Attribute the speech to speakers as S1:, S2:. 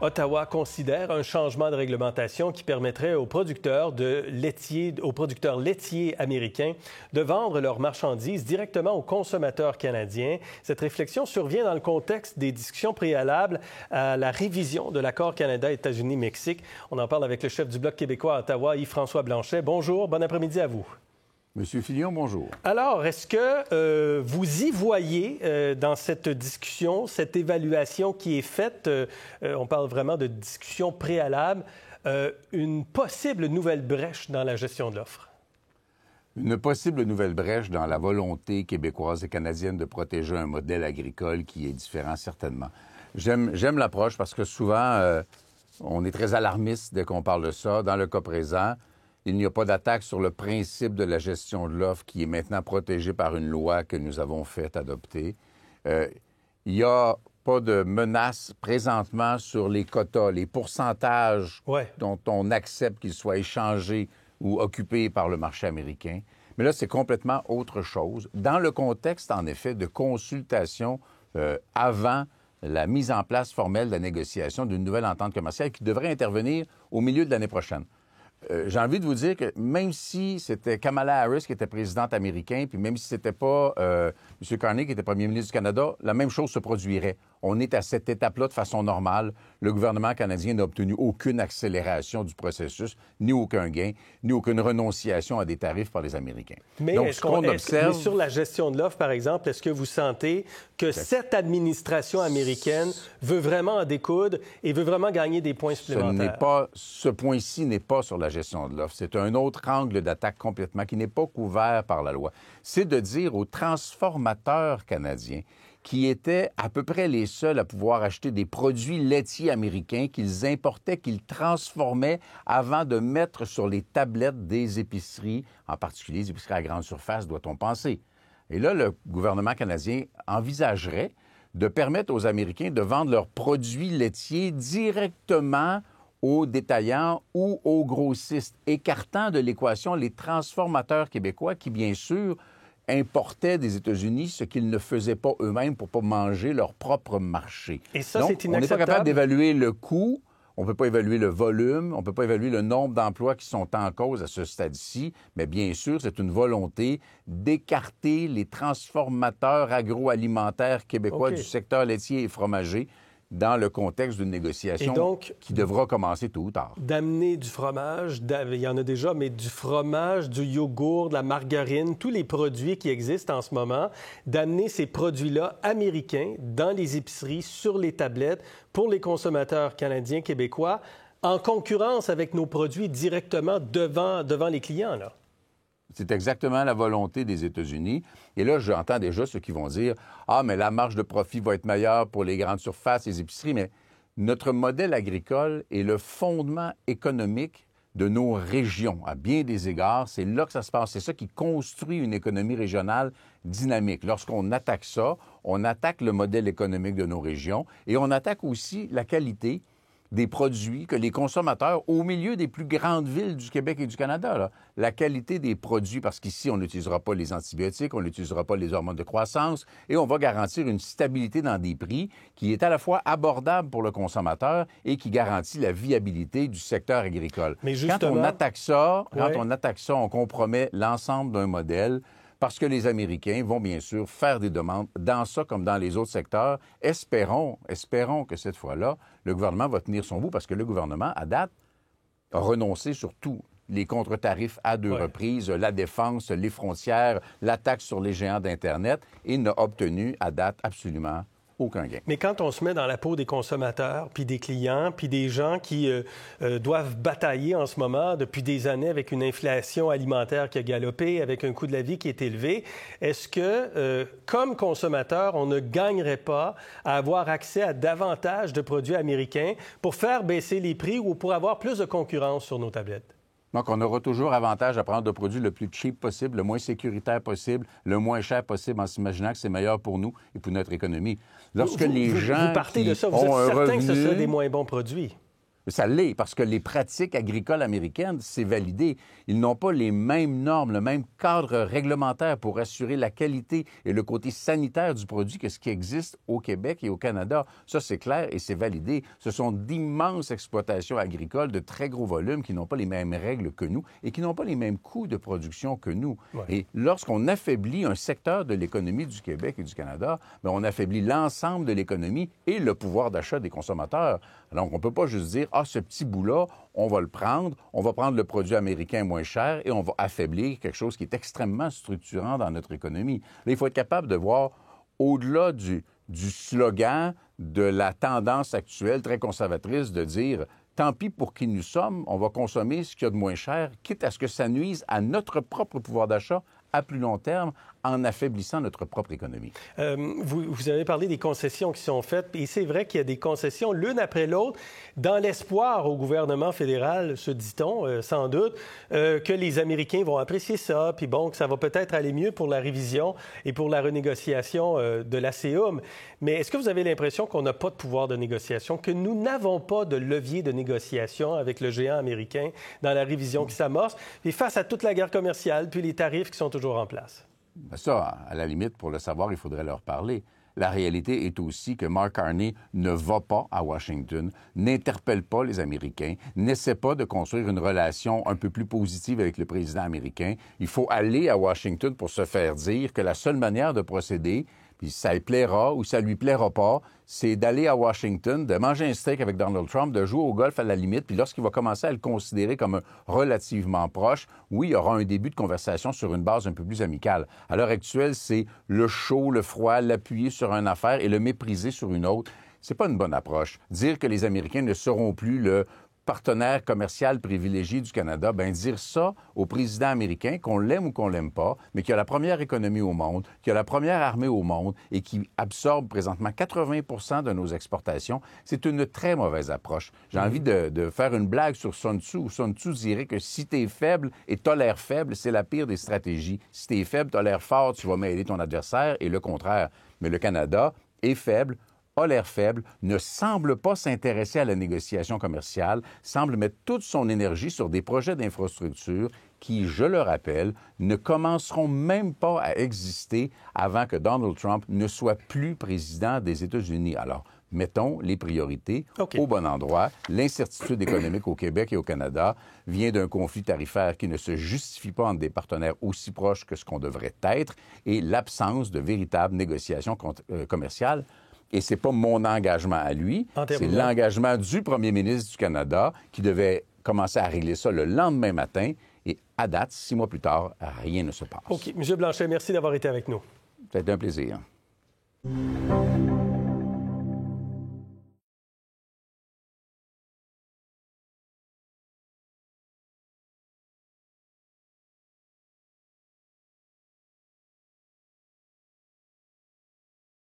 S1: Ottawa considère un changement de réglementation qui permettrait aux producteurs laitiers américains de vendre leurs marchandises directement aux consommateurs canadiens. Cette réflexion survient dans le contexte des discussions préalables à la révision de l'accord Canada-États-Unis-Mexique. On en parle avec le chef du Bloc québécois à Ottawa, Yves-François Blanchet. Bonjour, bon après-midi à vous.
S2: Monsieur Filion, bonjour.
S1: Alors, est-ce que vous y voyez dans cette discussion, cette évaluation qui est faite, on parle vraiment de discussion préalable, une possible nouvelle brèche dans la gestion de l'offre?
S2: Une possible nouvelle brèche dans la volonté québécoise et canadienne de protéger un modèle agricole qui est différent, certainement. J'aime l'approche parce que souvent, on est très alarmiste dès qu'on parle de ça. Dans le cas présent, il n'y a pas d'attaque sur le principe de la gestion de l'offre qui est maintenant protégé par une loi que nous avons fait adopter. Il n'y a pas de menace présentement sur les quotas, les pourcentages dont on accepte qu'ils soient échangés ou occupés par le marché américain. Mais là, c'est complètement autre chose. Dans le contexte, en effet, de consultation avant la mise en place formelle de la négociation d'une nouvelle entente commerciale qui devrait intervenir au milieu de l'année prochaine. J'ai envie de vous dire que même si c'était Kamala Harris qui était présidente américaine, puis même si c'était pas M. Carney qui était premier ministre du Canada, la même chose se produirait. On est à cette étape-là de façon normale. Le gouvernement canadien n'a obtenu aucune accélération du processus, ni aucun gain, ni aucune renonciation à des tarifs par les Américains.
S1: Mais
S2: donc,
S1: est-ce mais sur la gestion de l'offre, par exemple, est-ce que vous sentez que cette administration américaine veut vraiment en découdre et veut vraiment gagner des points supplémentaires?
S2: Ce point-ci n'est pas sur la gestion de l'offre. C'est un autre angle d'attaque complètement qui n'est pas couvert par la loi. C'est de dire aux transformateurs canadiens qui étaient à peu près les seuls à pouvoir acheter des produits laitiers américains qu'ils importaient, qu'ils transformaient avant de mettre sur les tablettes des épiceries, en particulier les épiceries à grande surface, doit-on penser. Et là, le gouvernement canadien envisagerait de permettre aux Américains de vendre leurs produits laitiers directement aux détaillants ou aux grossistes, écartant de l'équation les transformateurs québécois qui, bien sûr, importaient des États-Unis ce qu'ils ne faisaient pas eux-mêmes pour ne pas manger leur propre marché.
S1: Et ça,
S2: donc,
S1: c'est inacceptable.
S2: On n'est pas capable d'évaluer le coût, on ne peut pas évaluer le volume, on ne peut pas évaluer le nombre d'emplois qui sont en cause à ce stade-ci, mais bien sûr, c'est une volonté d'écarter les transformateurs agroalimentaires québécois du secteur laitier et fromager dans le contexte d'une négociation qui devra commencer tôt ou tard.
S1: D'amener du fromage, il y en a déjà, mais du fromage, du yogourt, de la margarine, tous les produits qui existent en ce moment, d'amener ces produits-là américains dans les épiceries, sur les tablettes, pour les consommateurs canadiens, québécois, en concurrence avec nos produits directement devant les clients, là.
S2: C'est exactement la volonté des États-Unis. Et là, j'entends déjà ceux qui vont dire « Ah, mais la marge de profit va être meilleure pour les grandes surfaces, les épiceries. » Mais notre modèle agricole est le fondement économique de nos régions. À bien des égards, c'est là que ça se passe. C'est ça qui construit une économie régionale dynamique. Lorsqu'on attaque ça, on attaque le modèle économique de nos régions et on attaque aussi la qualité des produits que les consommateurs, au milieu des plus grandes villes du Québec et du Canada, là, la qualité des produits, parce qu'ici, on n'utilisera pas les antibiotiques, on n'utilisera pas les hormones de croissance, et on va garantir une stabilité dans des prix qui est à la fois abordable pour le consommateur et qui garantit la viabilité du secteur agricole.
S1: Mais justement,
S2: quand on attaque ça, on compromet l'ensemble d'un modèle. Parce que les Américains vont bien sûr faire des demandes dans ça comme dans les autres secteurs. Espérons que cette fois-là, le gouvernement va tenir son bout parce que le gouvernement, à date, a renoncé sur tous les contre-tarifs à deux reprises, la défense, les frontières, l'attaque sur les géants d'Internet et n'a obtenu, à date, absolument aucun gain.
S1: Mais quand on se met dans la peau des consommateurs, puis des clients, puis des gens qui doivent batailler en ce moment depuis des années avec une inflation alimentaire qui a galopé, avec un coût de la vie qui est élevé, est-ce que, comme consommateur, on ne gagnerait pas à avoir accès à davantage de produits américains pour faire baisser les prix ou pour avoir plus de concurrence sur nos tablettes?
S2: Donc, on aura toujours avantage à prendre le produit le plus cheap possible, le moins sécuritaire possible, le moins cher possible en s'imaginant que c'est meilleur pour nous et pour notre économie. Lorsque les gens
S1: vous partez de ça, vous êtes certain que ce sont des moins bons produits?
S2: Ça l'est, parce que les pratiques agricoles américaines, c'est validé. Ils n'ont pas les mêmes normes, le même cadre réglementaire pour assurer la qualité et le côté sanitaire du produit que ce qui existe au Québec et au Canada. Ça, c'est clair et c'est validé. Ce sont d'immenses exploitations agricoles de très gros volumes qui n'ont pas les mêmes règles que nous et qui n'ont pas les mêmes coûts de production que nous. Ouais. Et lorsqu'on affaiblit un secteur de l'économie du Québec et du Canada, bien, on affaiblit l'ensemble de l'économie et le pouvoir d'achat des consommateurs. Donc, on ne peut pas juste dire, ce petit bout-là, on va le prendre, on va prendre le produit américain moins cher et on va affaiblir quelque chose qui est extrêmement structurant dans notre économie. Là, il faut être capable de voir au-delà du slogan, de la tendance actuelle très conservatrice de dire tant pis pour qui nous sommes, on va consommer ce qu'il y a de moins cher, quitte à ce que ça nuise à notre propre pouvoir d'achat à plus long terme en affaiblissant notre propre économie.
S1: Vous avez parlé des concessions qui sont faites, et c'est vrai qu'il y a des concessions l'une après l'autre, dans l'espoir au gouvernement fédéral, se dit-on, sans doute, que les Américains vont apprécier ça, puis bon, que ça va peut-être aller mieux pour la révision et pour la renégociation de l'ACUM. Mais est-ce que vous avez l'impression qu'on n'a pas de pouvoir de négociation, que nous n'avons pas de levier de négociation avec le géant américain dans la révision qui s'amorce, et face à toute la guerre commerciale, puis les tarifs qui sont toujours en place?
S2: Ça, à la limite, pour le savoir, il faudrait leur parler. La réalité est aussi que Mark Carney ne va pas à Washington, n'interpelle pas les Américains, n'essaie pas de construire une relation un peu plus positive avec le président américain. Il faut aller à Washington pour se faire dire que la seule manière de procéder, puis ça lui plaira ou ça lui plaira pas, c'est d'aller à Washington, de manger un steak avec Donald Trump, de jouer au golf à la limite, puis lorsqu'il va commencer à le considérer comme relativement proche, oui, il y aura un début de conversation sur une base un peu plus amicale. À l'heure actuelle, c'est le chaud, le froid, l'appuyer sur une affaire et le mépriser sur une autre. C'est pas une bonne approche. Dire que les Américains ne seront plus le partenaire commercial privilégié du Canada, bien dire ça au président américain, qu'on l'aime ou qu'on l'aime pas, mais qui a la première économie au monde, qui a la première armée au monde et qui absorbe présentement 80 de nos exportations, c'est une très mauvaise approche. J'ai envie de faire une blague sur Sun Tzu, où Sun Tzu dirait que si t'es faible et t'as l'air faible, c'est la pire des stratégies. Si t'es faible, t'as l'air fort, tu vas mêler ton adversaire et le contraire. Mais le Canada est faible, a l'air faible, ne semble pas s'intéresser à la négociation commerciale, semble mettre toute son énergie sur des projets d'infrastructure qui, je le rappelle, ne commenceront même pas à exister avant que Donald Trump ne soit plus président des États-Unis. Alors, mettons les priorités au bon endroit. L'incertitude économique au Québec et au Canada vient d'un conflit tarifaire qui ne se justifie pas entre des partenaires aussi proches que ce qu'on devrait être et l'absence de véritables négociations commerciales. Et c'est pas mon engagement à lui, c'est l'engagement du premier ministre du Canada qui devait commencer à régler ça le lendemain matin. Et à date, 6 mois plus tard, rien ne se passe.
S1: OK. M. Blanchet, merci d'avoir été avec nous.
S2: Ça a été un plaisir.